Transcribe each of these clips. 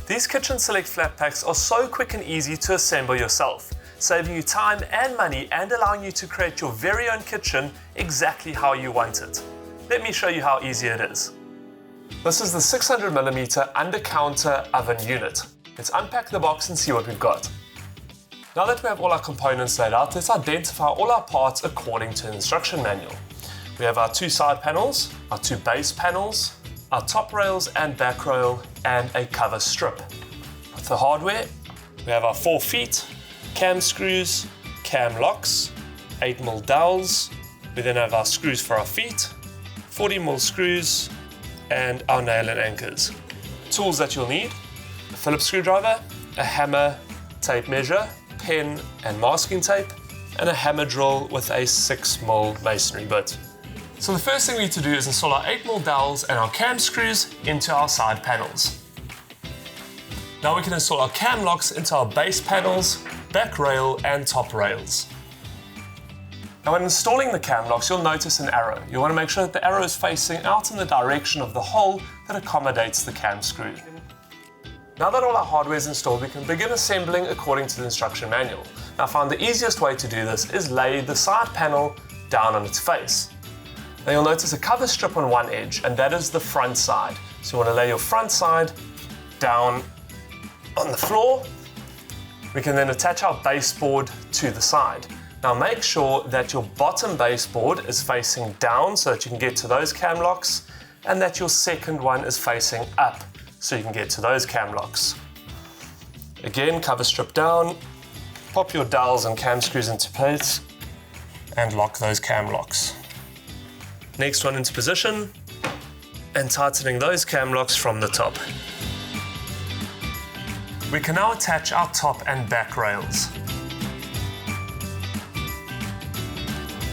These Kitchen Select flat packs are so quick and easy to assemble yourself, saving you time and money and allowing you to create your very own kitchen exactly how you want it. Let me show you how easy it is. This is the 600mm under-counter oven unit. Let's unpack the box and see what we've got. Now that we have all our components laid out, let's identify all our parts according to the instruction manual. We have our 2 side panels, our 2 base panels, our top rails and back rail, and a cover strip. With the hardware, we have our 4 feet, cam screws, cam locks, 8mm dowels. We then have our screws for our feet, 40mm screws, and our nail and anchors. Tools that you'll need: a Phillips screwdriver, a hammer, tape measure, pen and masking tape, and a hammer drill with a 6mm masonry bit. So the first thing we need to do is install our 8mm dowels and our cam screws into our side panels. Now we can install our cam locks into our base panels, back rail and top rails. Now when installing the cam locks, you'll notice an arrow. You want to make sure that the arrow is facing out in the direction of the hole that accommodates the cam screw. Now that all our hardware is installed, we can begin assembling according to the instruction manual. Now I found the easiest way to do this is lay the side panel down on its face. Now you'll notice a cover strip on one edge, and that is the front side. So you want to lay your front side down on the floor. We can then attach our baseboard to the side. Now make sure that your bottom baseboard is facing down so that you can get to those cam locks, and that your second one is facing up so you can get to those cam locks. Again, cover strip down, pop your dowels and cam screws into place, and lock those cam locks. Next one into position, and tightening those cam locks from the top. We can now attach our top and back rails.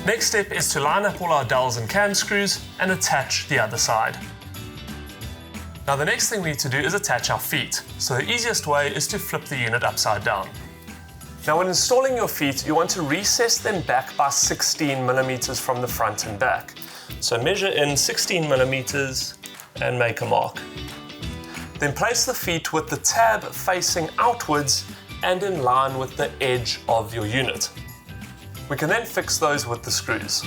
Next step is to line up all our dowels and cam screws and attach the other side. Now the next thing we need to do is attach our feet. So the easiest way is to flip the unit upside down. Now when installing your feet, you want to recess them back by 16mm from the front and back. So measure in 16mm and make a mark. Then place the feet with the tab facing outwards and in line with the edge of your unit. We can then fix those with the screws.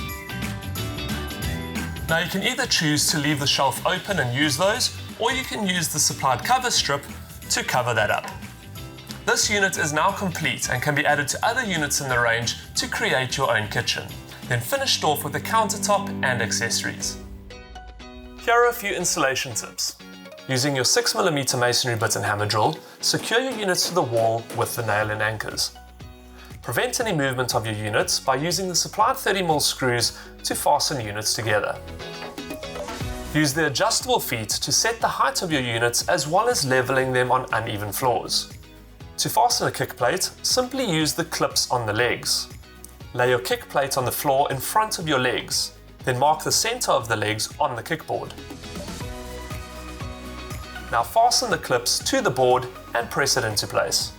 Now you can either choose to leave the shelf open and use those, or you can use the supplied cover strip to cover that up. This unit is now complete and can be added to other units in the range to create your own kitchen. Then finished off with the countertop and accessories. Here are a few installation tips. Using your 6mm masonry bit and hammer drill, secure your units to the wall with the nail and anchors. Prevent any movement of your units by using the supplied 30mm screws to fasten units together. Use the adjustable feet to set the height of your units as well as leveling them on uneven floors. To fasten a kick plate, simply use the clips on the legs. Lay your kick plate on the floor in front of your legs, then mark the center of the legs on the kickboard. Now fasten the clips to the board and press it into place.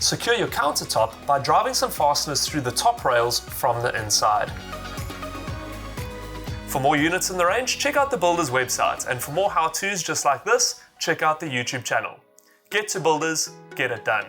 Secure your countertop by driving some fasteners through the top rails from the inside. For more units in the range, check out the Builders website, and for more how-tos just like this, check out the YouTube channel. Get to Builders, get it done.